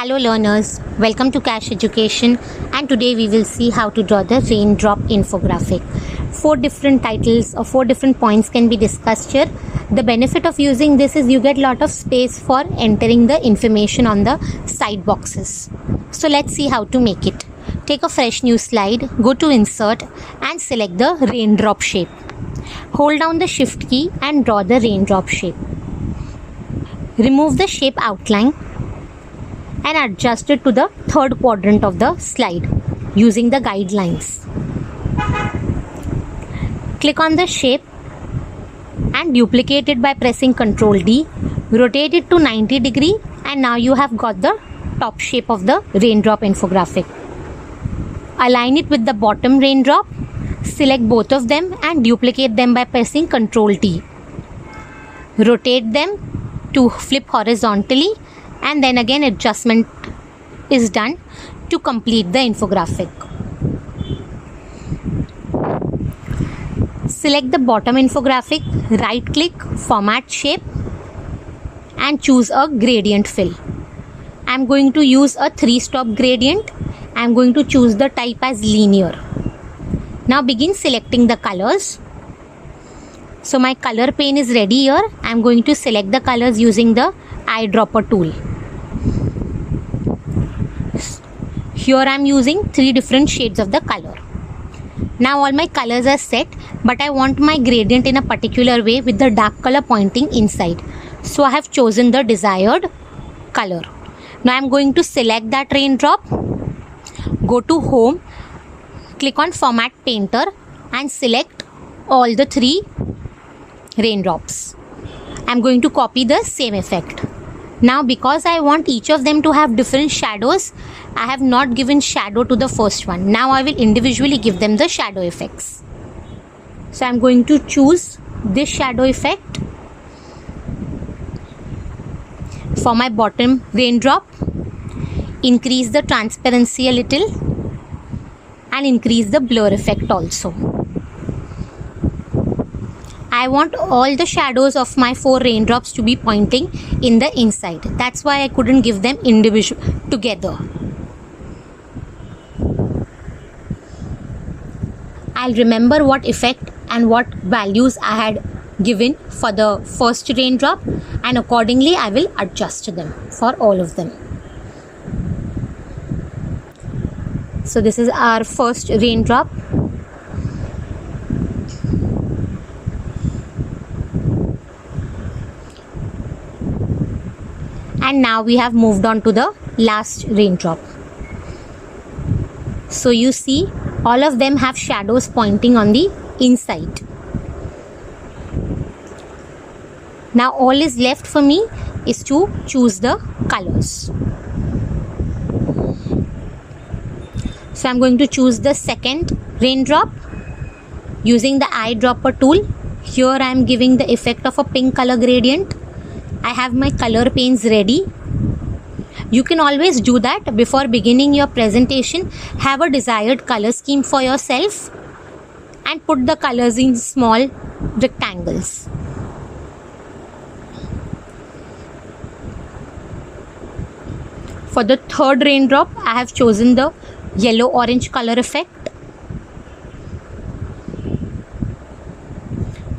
Hello learners, welcome to Cash Education, and today we will see how to draw the Raindrop Infographic. 4 different titles or 4 different points can be discussed here. The benefit of using this is you get lot of space for entering the information on the side boxes. So let's see how to make it. Take a fresh new slide, go to Insert and select the raindrop shape. Hold down the Shift key and draw the shape. Remove the shape outline and adjust it to the third quadrant of the slide using the guidelines. Click on the shape and duplicate it by pressing Ctrl D. Rotate it to 90 degrees and now you have got the top shape of the raindrop infographic. Align it with the bottom raindrop. Select both of them and duplicate them by pressing Ctrl T. Rotate them to flip horizontally and then again adjustment is done to complete the infographic. Select the bottom infographic, right click, format shape and choose a gradient fill. I am going to use a 3-stop gradient. I am going to choose the type as linear. Now begin selecting the colors. So my color pane is ready here. I am going to select the colors using the eyedropper tool. Here I am using 3 different shades of the color. Now all my colors are set, but I want my gradient in a particular way with the dark color pointing inside. So I have chosen the desired color. Now I am going to select that raindrop. Go to Home, click on Format Painter and select all the 3 raindrops. I am going to copy the same effect. Now because I want each of them to have different shadows, I have not given shadow to the first one. Now I will individually give them the shadow effects. So I am going to choose this shadow effect. For my bottom raindrop, increase the transparency a little and increase the blur effect also. I want all the shadows of my 4 raindrops to be pointing in the inside. That's why I couldn't give them individual together. I'll remember what effect and what values I had given for the first raindrop and accordingly I will adjust them for all of them. So this is our first raindrop. And now we have moved on to the last raindrop. So you see all of them have shadows pointing on the inside. Now all is left for me is to choose the colors. So I am going to choose the second raindrop using the eyedropper tool. Here I am giving the effect of a pink color gradient. I have my color panes ready. You can always do that before beginning your presentation. Have a desired color scheme for yourself and put the colors in small rectangles. For the third raindrop, I have chosen the yellow-orange color effect.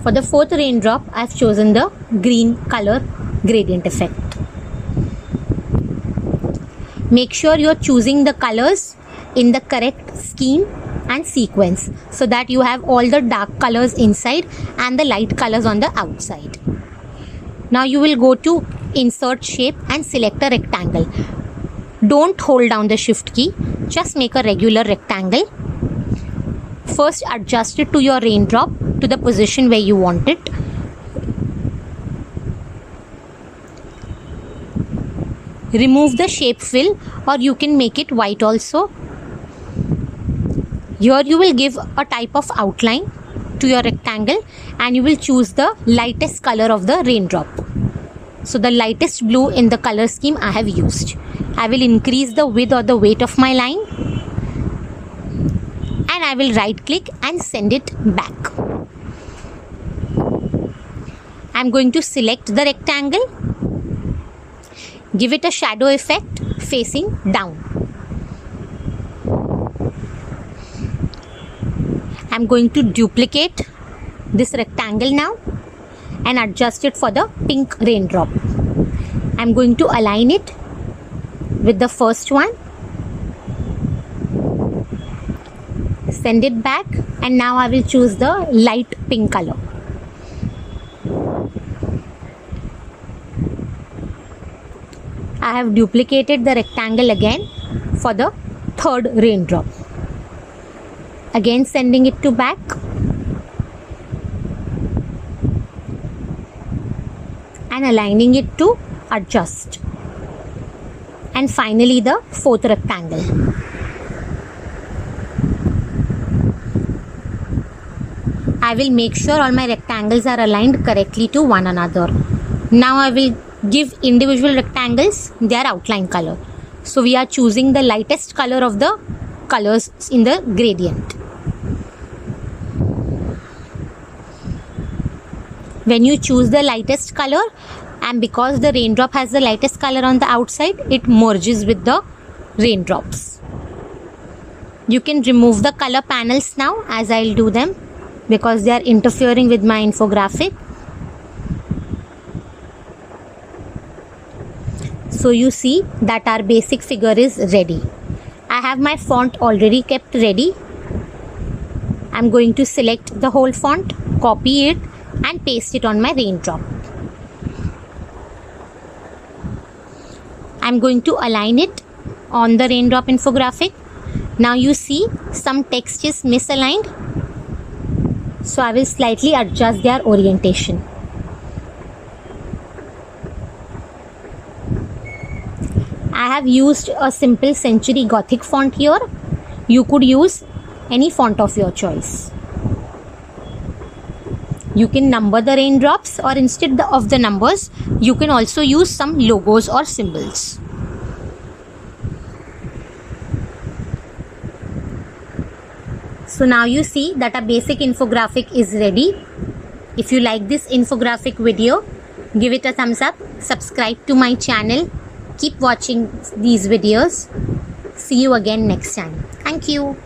For the fourth raindrop, I have chosen the green color gradient effect. Make sure you are choosing the colors in the correct scheme and sequence so that you have all the dark colors inside and the light colors on the outside. Now you will go to Insert Shape and select a rectangle. Don't hold down the Shift key, just make a regular rectangle. First adjust it to your raindrop to the position where you want it. Remove the shape fill or you can make it white also. Here you will give a type of outline to your rectangle and you will choose the lightest color of the raindrop. So the lightest blue in the color scheme I have used. I will increase the width or the weight of my line and I will right click and send it back. I am going to select the rectangle. Give it a shadow effect facing down. I'm going to duplicate this rectangle now and adjust it for the pink raindrop. I'm going to align it with the first one. Send it back, and now I will choose the light pink color. I have duplicated the rectangle again for the third raindrop. Again sending it to back. And aligning it to adjust. And finally the fourth rectangle. I will make sure all my rectangles are aligned correctly to one another. Now I will give individual rectangles their outline color. So we are choosing the lightest color of the colors in the gradient. When you choose the lightest color, and because the raindrop has the lightest color on the outside, it merges with the raindrops. You can remove the color panels now, as I'll do them, because they are interfering with my infographic. So you see that our basic figure is ready. I have my font already kept ready. I'm going to select the whole font, copy it and paste it on my raindrop. I'm going to align it on the raindrop infographic. Now you see some text is misaligned. So I will slightly adjust their orientation. I have used a simple Century Gothic font here. You could use any font of your choice. You can number the raindrops, or instead of the numbers, you can also use some logos or symbols. So now you see that a basic infographic is ready. If you like this infographic video, give it a thumbs up, subscribe to my channel, keep watching these videos. See you again next time. Thank you.